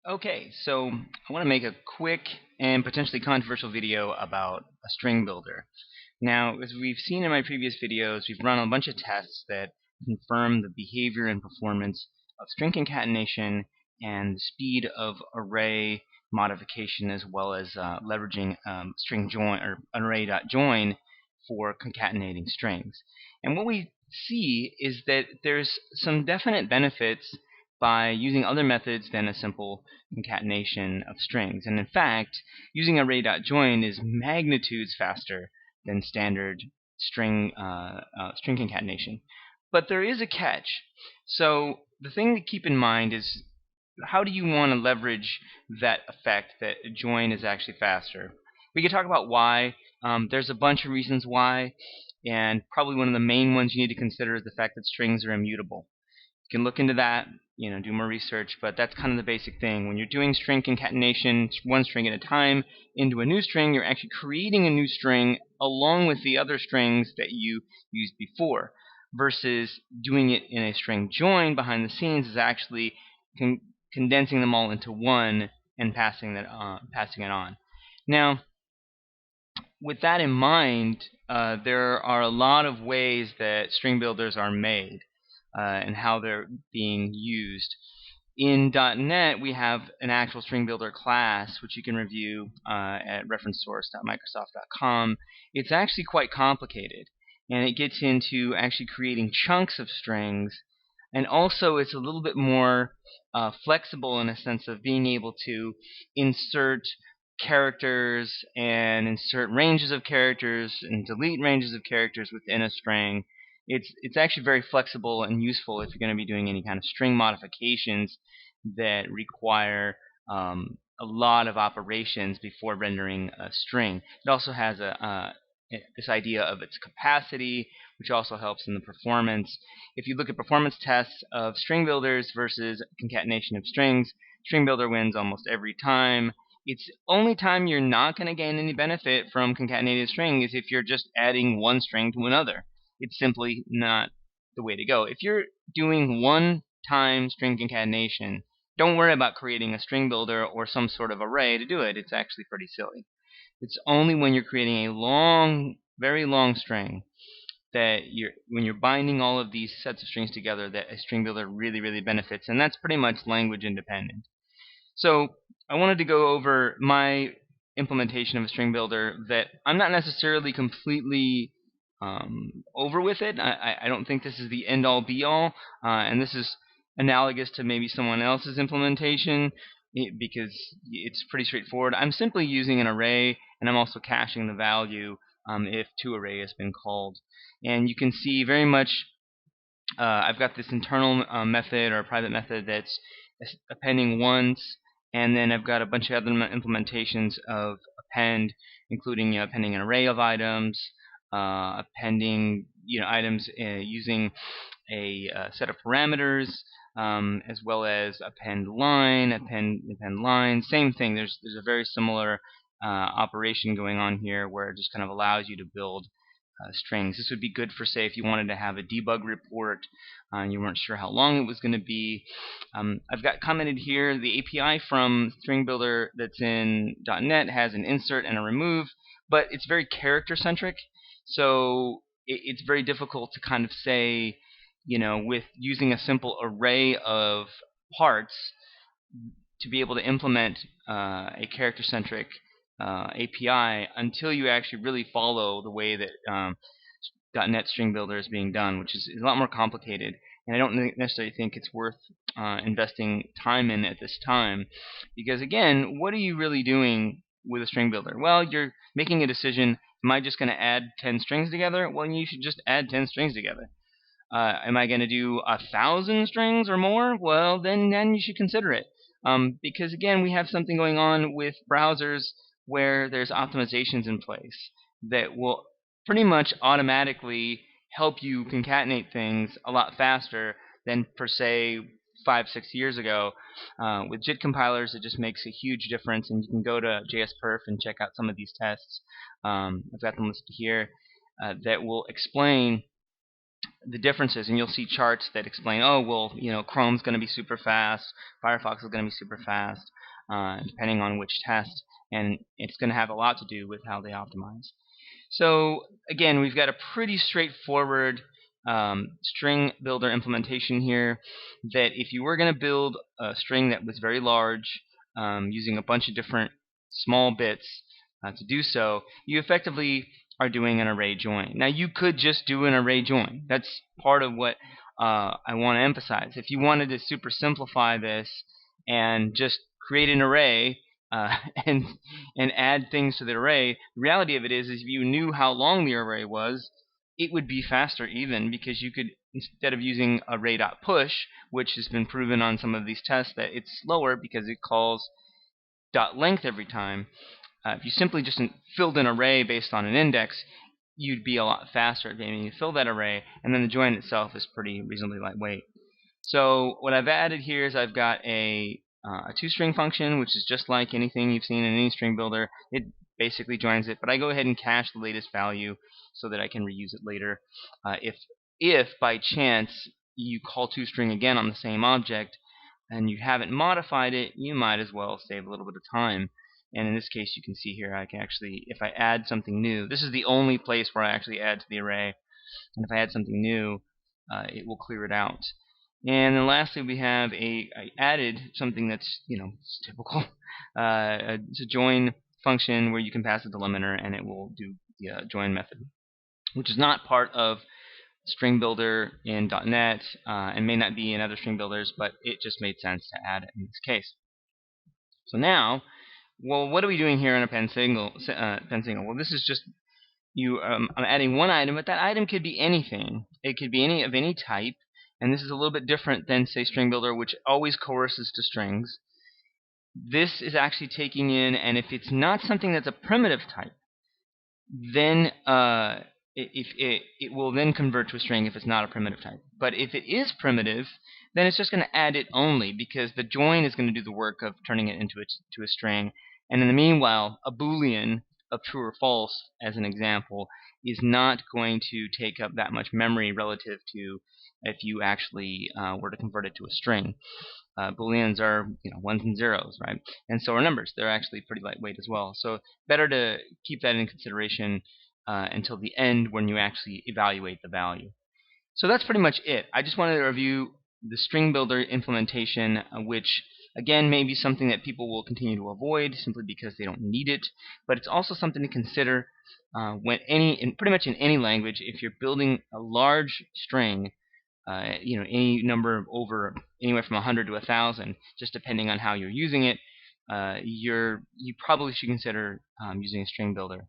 Okay, so I want to make a quick and potentially controversial video about a string builder. Now, as we've seen in my previous videos, we've run a bunch of tests that confirm the behavior and performance of string concatenation and the speed of array modification, as well as leveraging string join or array.join for concatenating strings. And what we see is that there's some definite benefits by using other methods than a simple concatenation of strings. And in fact, using array.join is magnitudes faster than standard string concatenation. But there is a catch. So the thing to keep in mind is, how do you want to leverage that effect that a join is actually faster? We could talk about why. There's a bunch of reasons why, and probably one of the main ones you need to consider is the fact that strings are immutable. You can look into that, do more research, but that's kind of the basic thing. When you're doing string concatenation, one string at a time, into a new string, you're actually creating a new string along with the other strings that you used before, versus doing it in a string join behind the scenes is actually condensing them all into one and passing it on. Now, with that in mind, there are a lot of ways that string builders are made and how they're being used. In .NET, we have an actual string builder class, which you can review at referencesource.microsoft.com. It's actually quite complicated, and it gets into actually creating chunks of strings, and also it's a little bit more flexible in a sense of being able to insert characters and insert ranges of characters and delete ranges of characters within a string. It's actually very flexible and useful if you're going to be doing any kind of string modifications that require a lot of operations before rendering a string. It also has this idea of its capacity, which also helps in the performance. If you look at performance tests of string builders versus concatenation of strings, string builder wins almost every time. It's only time you're not going to gain any benefit from concatenated string is if you're just adding one string to another. It's simply not the way to go. If you're doing one-time string concatenation, don't worry about creating a string builder or some sort of array to do it. It's actually pretty silly. It's only when you're creating a long, very long string that when you're binding all of these sets of strings together that a string builder really, really benefits, and that's pretty much language independent. So I wanted to go over my implementation of a string builder that I'm not necessarily completely over with it. I don't think this is the end-all be-all, and this is analogous to maybe someone else's implementation because it's pretty straightforward. I'm simply using an array, and I'm also caching the value if toArray has been called. And you can see very much I've got this internal method or private method that's appending once, and then I've got a bunch of other implementations of append, including appending an array of items, appending items using a set of parameters, as well as append line, append line. Same thing. There's a very similar operation going on here where it just kind of allows you to build strings. This would be good for, say, if you wanted to have a debug report and you weren't sure how long it was going to be. I've got commented here the API from StringBuilder that's in .NET has an insert and a remove, but it's very character centric, so it's very difficult to kind of say, with using a simple array of parts to be able to implement a character centric API until you actually really follow the way that .NET String Builder is being done, which is a lot more complicated. And I don't necessarily think it's worth investing time in at this time, because again, what are you really doing with a string builder? Well, you're making a decision. Am I just going to add 10 strings together? Well, you should just add 10 strings together. Am I going to do 1,000 strings or more? Well, then you should consider it. Because again, we have something going on with browsers where there's optimizations in place that will pretty much automatically help you concatenate things a lot faster than, per se, 5-6 years ago. With JIT compilers, it just makes a huge difference, and you can go to JSPerf and check out some of these tests. I've got them listed here that will explain the differences, and you'll see charts that explain, oh, well, Chrome's going to be super fast, Firefox is going to be super fast, depending on which test, and it's going to have a lot to do with how they optimize. So again, we've got a pretty straightforward string builder implementation here, that if you were going to build a string that was very large, using a bunch of different small bits to do so, you effectively are doing an array join. Now you could just do an array join. That's part of what I want to emphasize. If you wanted to super simplify this and just create an array and add things to the array, the reality of it is if you knew how long the array was, it would be faster even, because you could, instead of using array.push, which has been proven on some of these tests that it's slower because it calls .length every time, if you simply just filled an array based on an index, you'd be a lot faster at being able to fill that array, and then the join itself is pretty reasonably lightweight. So what I've added here is I've got a toString function, which is just like anything you've seen in any string builder. It basically joins it, but I go ahead and cache the latest value so that I can reuse it later. If by chance you call toString again on the same object and you haven't modified it, you might as well save a little bit of time. And in this case, you can see here, I can actually, if I add something new, this is the only place where I actually add to the array. And if I add something new, it will clear it out. And then lastly, we have I added something that's, typical. It's a join function where you can pass a delimiter and it will do the join method, which is not part of StringBuilder in .NET and may not be in other string builders, but it just made sense to add it in this case. So now, well, what are we doing here in a pen single? Well, this is just I'm adding one item, but that item could be anything. It could be any of any type, and this is a little bit different than, say, StringBuilder, which always coerces to strings. This is actually taking in, and if it's not something that's a primitive type, then it will then convert to a string if it's not a primitive type. But if it is primitive, then it's just going to add it only, because the join is going to do the work of turning it into a string. And in the meanwhile, a Boolean of true or false, as an example, is not going to take up that much memory relative to if you actually were to convert it to a string. Booleans are ones and zeros, right? And so are numbers. They're actually pretty lightweight as well. So better to keep that in consideration until the end when you actually evaluate the value. So that's pretty much it. I just wanted to review the string builder implementation, which again may be something that people will continue to avoid simply because they don't need it, but it's also something to consider pretty much in any language. If you're building a large string, any number over anywhere from 100 to 1,000, just depending on how you're using it, you probably should consider using a string builder.